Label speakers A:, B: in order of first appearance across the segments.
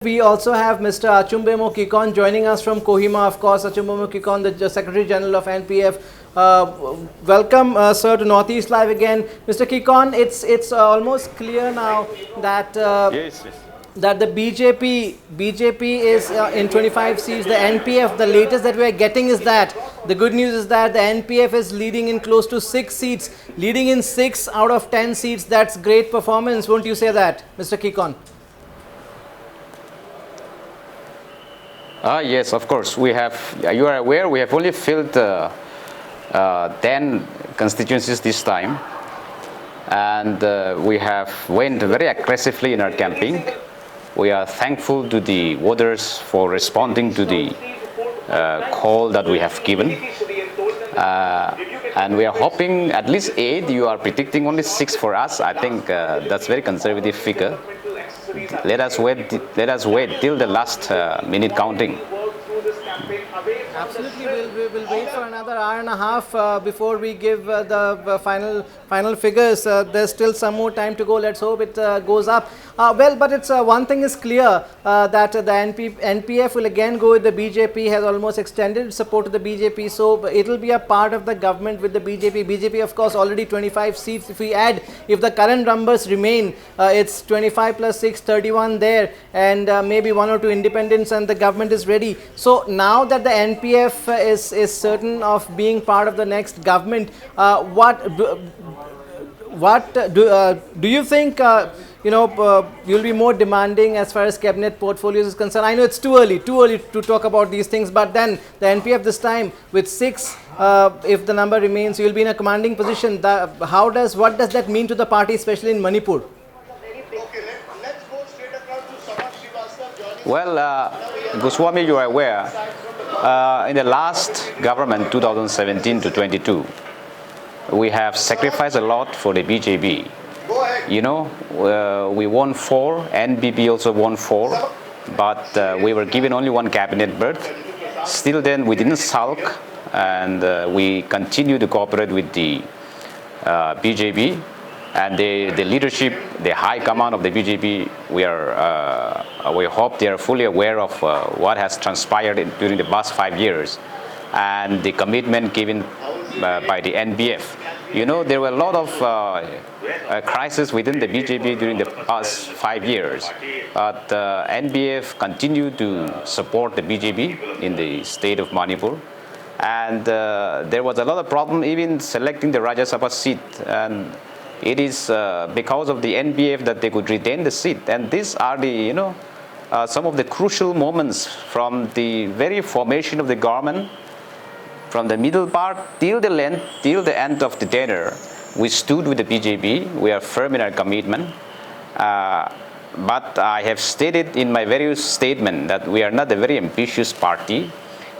A: We also have Mr. Achumbemo Kikon joining us from Kohima, of course. Achumbemo Kikon, the Secretary General of NPF. Welcome, sir, to Northeast Live again. Mr. Kikon, it's almost clear now that
B: Yes.
A: that the BJP is in 25 seats. The NPF, the latest that we are getting is that the good news is that the NPF is leading in close to 6 seats, leading in 6 out of 10 seats. That's great performance, won't you say that, Mr. Kikon?
B: Yes, of course. We have, you are aware, we have only filled 10 constituencies this time. And we have went very aggressively in our campaign. We are thankful to the voters for responding to the call that we have given. And we are hoping at least 8. You are predicting only 6 for us. I think that's a very conservative figure. Let us wait till the last minute counting.
A: Absolutely, we'll wait for another hour and a half before we give the final figures. There's still some more time to go. Let's hope it goes up. Well, but it's one thing is clear that the NPF will again go with the BJP. Has almost extended support to the BJP, so it'll be a part of the government with the BJP. BJP, of course, already 25 seats. If we add, if the current numbers remain, it's 25 plus 6, 31 there, and maybe 1 or 2 independents, and the government is ready. So now that the NPF is certain of being part of the next government, do you think you'll be more demanding as far as cabinet portfolios is concerned? I know it's too early to talk about these things, but then the NPF this time with 6, if the number remains, you'll be in a commanding position. What does that mean to the party, especially in Manipur?
B: Well, Goswami, you are aware, in the last government, 2017 to 22, we have sacrificed a lot for the BJP. You know, we won 4, NBP also won 4, but we were given only 1 cabinet berth. Still then, we didn't sulk, and we continue to cooperate with the BJP. And the leadership, the high command of the BJP, we hope they are fully aware of what has transpired during the past 5 years and the commitment given by the NPF. You know, there were a lot of crises within the BJP during the past 5 years, but NPF continued to support the BJP in the state of Manipur. And there was a lot of problem even selecting the Rajya Sabha seat. And it is because of the NPF that they could retain the seat. And these are the, some of the crucial moments from the very formation of the government, from the middle part till the end of the tenure. We stood with the BJP. We are firm in our commitment. But I have stated in my various statements that we are not a very ambitious party.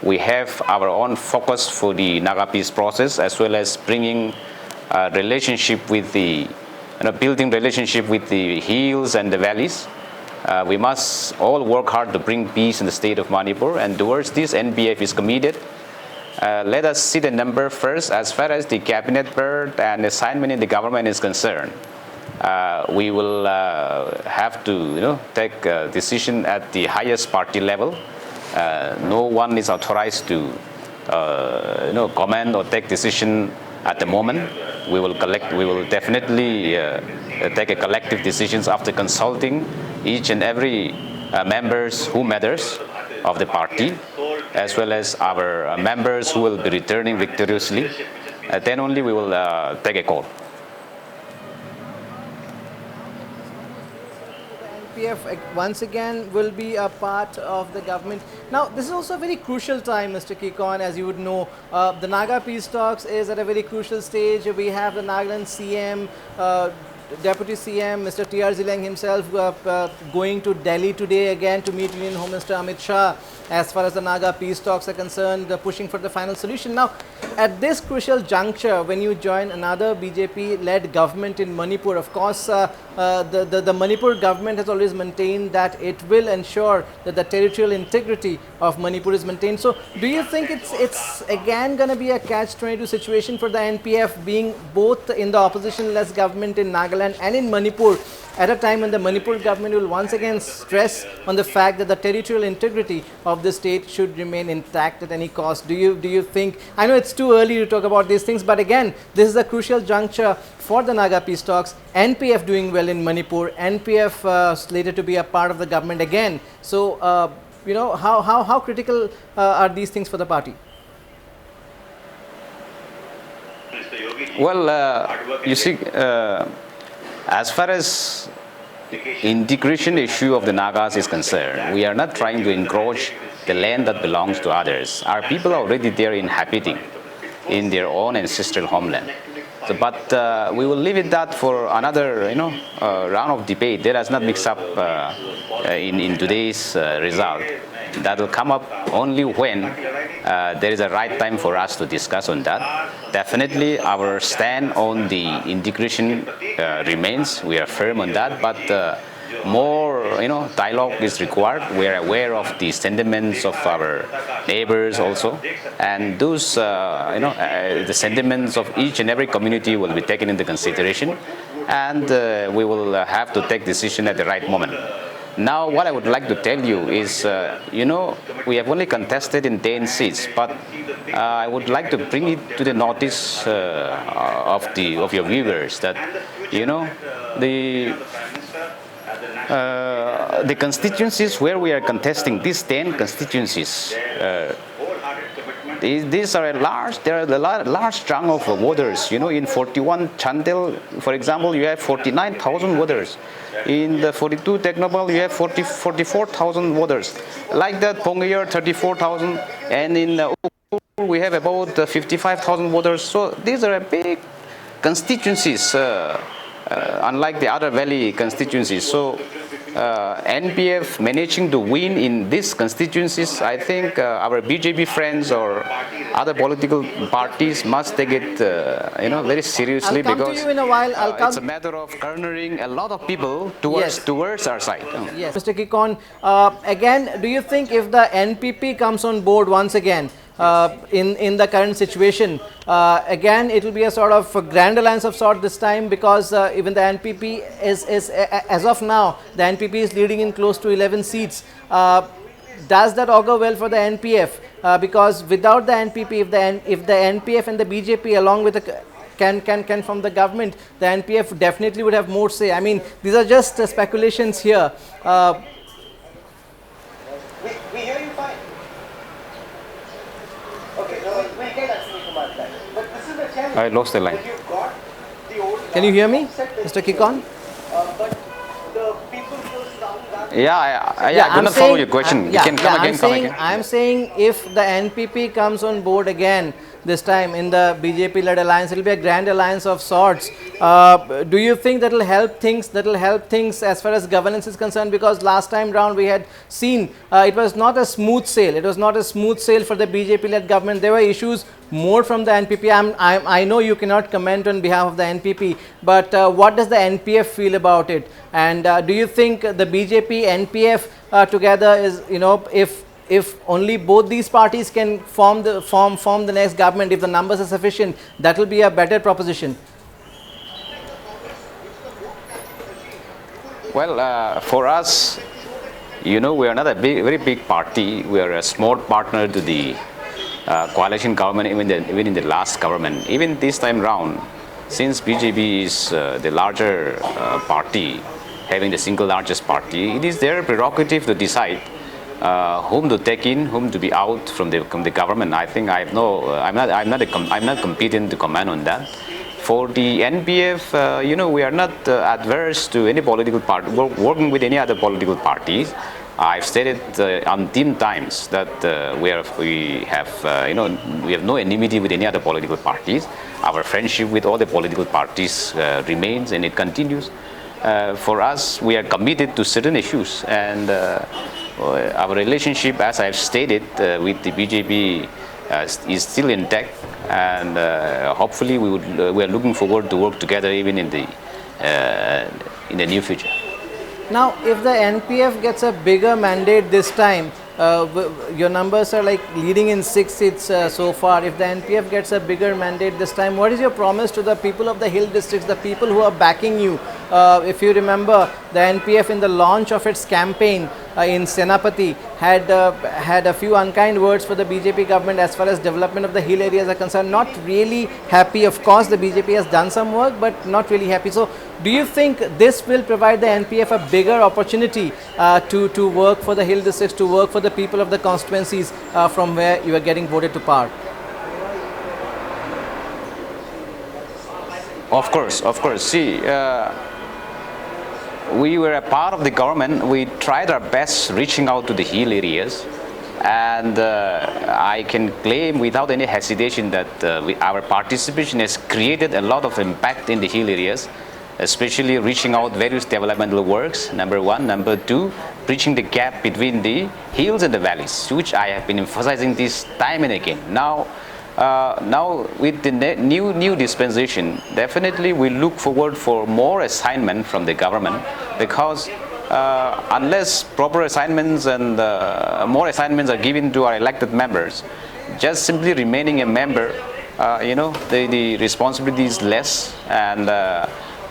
B: We have our own focus for the Naga peace process, as well as bringing relationship with the, building relationship with the hills and the valleys. We must all work hard to bring peace in the state of Manipur, and towards this NPF is committed. Let us see the number first. As far as the cabinet berth and assignment in the government is concerned, we will have to take a decision at the highest party level. No one is authorized to comment or take decision at the moment. We will definitely take a collective decisions after consulting each and every members who matters of the party, as well as our members who will be returning victoriously. Then only we will take a call.
A: NPF once again will be a part of the government. Now, this is also a very crucial time, Mr. Kikon, as you would know. The Naga peace talks is at a very crucial stage. We have the Nagaland CM, Deputy CM, Mr. T.R. Zileng himself going to Delhi today again to meet Union Home Minister Amit Shah as far as the Naga peace talks are concerned, pushing for the final solution. Now, at this crucial juncture, when you join another BJP-led government in Manipur, of course, the Manipur government has always maintained that it will ensure that the territorial integrity of Manipur is maintained. So do you think it's again going to be a catch-22 situation for the NPF, being both in the opposition-less government in Nagaland and in Manipur, at a time when the Manipur government will once again stress on the fact that the territorial integrity of the state should remain intact at any cost? Do you think, I know it's too early to talk about these things, but again, this is a crucial juncture for the Naga peace talks. NPF doing well in Manipur, NPF slated to be a part of the government again. So, you know, how critical are these things for the party?
B: Well, you see, as far as integration issue of the Nagas is concerned, we are not trying to encroach the land that belongs to others. Our people are already there inhabiting in their own ancestral homeland. So, but we will leave it that for another, round of debate. Let us not mix up in today's result. That will come up only when there is a right time for us to discuss on that. Definitely, our stand on the integration remains. We are firm on that, but more, dialogue is required. We are aware of the sentiments of our neighbors also, and those, the sentiments of each and every community will be taken into consideration, and we will have to take decision at the right moment. Now, what I would like to tell you is, we have only contested in 10 seats, but I would like to bring it to the notice of your viewers that, the constituencies where we are contesting, these 10 constituencies, these are a large chunk of voters. In 41 Chandel, for example, you have 49,000 voters. In the 42 Technopal, you have 44,000 voters. Like that, Pongayar, 34,000, and in Ukur, we have about 55,000 voters. So these are big constituencies, unlike the other valley constituencies. So NPF managing to win in these constituencies, I think our BJP friends or other political parties must take it, very seriously, because
A: you in a while.
B: it's a matter of cornering a lot of people towards our side.
A: Yes, Mr. Kikon, again, do you think if the NPP comes on board once again, in the current situation, again it will be a sort of a grand alliance of sort this time, because even the NPP is as of now, the NPP is leading in close to 11 seats. Does that augur well for the NPF? Because without the NPP, if the NPF and the BJP along with the can form the government, the NPF definitely would have more say. I mean, these are just speculations here.
C: We hear you fine. Okay, no, we can actually command that. But this is the challenge.
B: I lost the line.
C: You've got the old
A: Can you hear me, Mr. Kikon?
C: but the people still sound that.
B: I do not follow your question. You can come again.
A: I'm saying if the NPP comes on board again this time in the BJP-led alliance, it will be a grand alliance of sorts. Do you think that will help things? That will help things as far as governance is concerned? Because last time round we had seen it was not a smooth sail. It was not a smooth sail for the BJP-led government. There were issues more from the NPP. I know you cannot comment on behalf of the NPP, but what does the NPF feel about it? And do you think the BJP NPF together is, if only both these parties can form the next government, if the numbers are sufficient, that will be a better proposition?
B: Well, for us, we are not a very big party. We are a small partner to the coalition government, even in the last government. Even this time round, since BJP is the larger party, having the single largest party, it is their prerogative to decide whom to take in, whom to be out from the government. I think I'm not competent to comment on that. For the NPF, we are not adverse to any political party, working with any other political parties. I've stated umpteen times that we have no enmity with any other political parties. Our friendship with all the political parties remains, and it continues. For us, we are committed to certain issues, and our relationship, as I've stated, with the BJP is still intact, and hopefully we are looking forward to work together even in the in the near future.
A: Now, if the NPF gets a bigger mandate this time, your numbers are like leading in 6 seats so far. If the NPF gets a bigger mandate this time, what is your promise to the people of the hill districts, the people who are backing you? If you remember, the NPF in the launch of its campaign in Senapati had a few unkind words for the BJP government as far as development of the hill areas are concerned. Not really happy. Of course, the BJP has done some work, but not really happy. So, do you think this will provide the NPF a bigger opportunity to work for the hill districts, to work for the people of the constituencies from where you are getting voted to power?
B: Of course. See, we were a part of the government. We tried our best reaching out to the hill areas, and I can claim without any hesitation that our participation has created a lot of impact in the hill areas, especially reaching out various developmental works, number one. Number two, bridging the gap between the hills and the valleys, which I have been emphasizing this time and again. Now with the new dispensation, definitely we look forward for more assignment from the government, because unless proper assignments and more assignments are given to our elected members, just simply remaining a member, the responsibility is less, and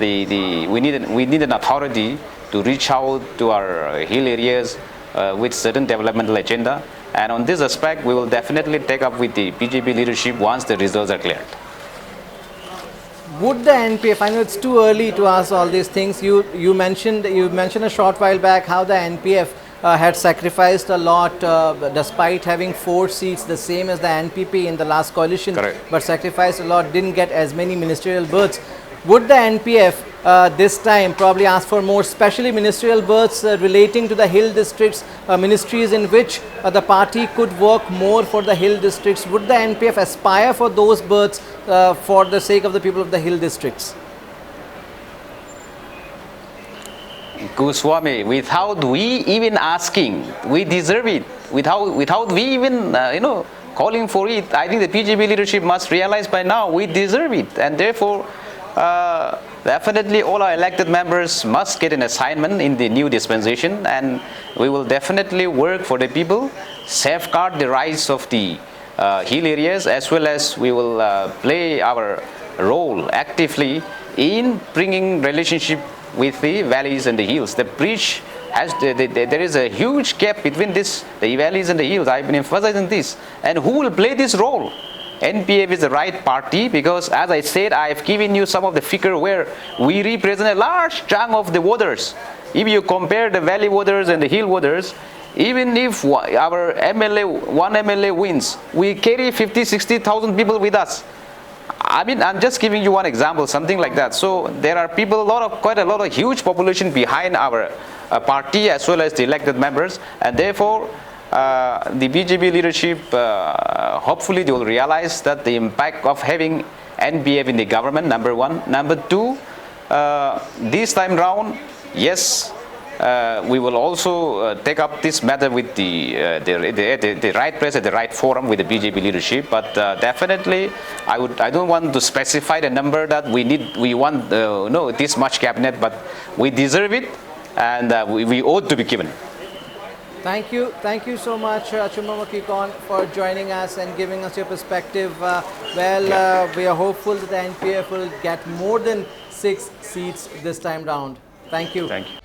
B: we need an authority to reach out to our hill areas with certain developmental agenda. And on this aspect, we will definitely take up with the BJP leadership once the results are cleared.
A: Would the NPF, I know it's too early to ask all these things, you mentioned a short while back how the NPF had sacrificed a lot despite having 4 seats, the same as the NPP in the last coalition.
B: Correct.
A: But sacrificed a lot, didn't get as many ministerial berths. Would the NPF this time probably ask for more, especially ministerial berths relating to the hill districts, ministries in which the party could work more for the hill districts? Would the NPF aspire for those berths for the sake of the people of the hill districts?
B: Goswami, without we even asking, we deserve it. Without we even calling for it, I think the BJP leadership must realize by now we deserve it, and therefore definitely all our elected members must get an assignment in the new dispensation, and we will definitely work for the people, safeguard the rights of the hill areas, as well as we will play our role actively in bringing relationship with the valleys and the hills. The bridge there is a huge gap between the valleys and the hills. I've been emphasizing this. And who will play this role? NPF is the right party, because as I said, I've given you some of the figure where we represent a large chunk of the voters. If you compare the valley voters and the hill voters, even if our one MLA wins, we carry 50,000-60,000 people with us. I mean, I'm just giving you one example, something like that. So there are people, quite a lot of huge population behind our party as well as the elected members, and therefore the BJP leadership, hopefully they will realize that the impact of having NPF in the government, number one. Number two, this time round, yes, we will also take up this matter with the right place at the right forum with the BJP leadership. But definitely, I don't want to specify the number that we want this much cabinet, but we deserve it, and we ought to be given.
A: Thank you so much, Achumbemo Kikon, for joining us and giving us your perspective. We are hopeful that the NPF will get more than 6 seats this time round. Thank you.
B: Thank you.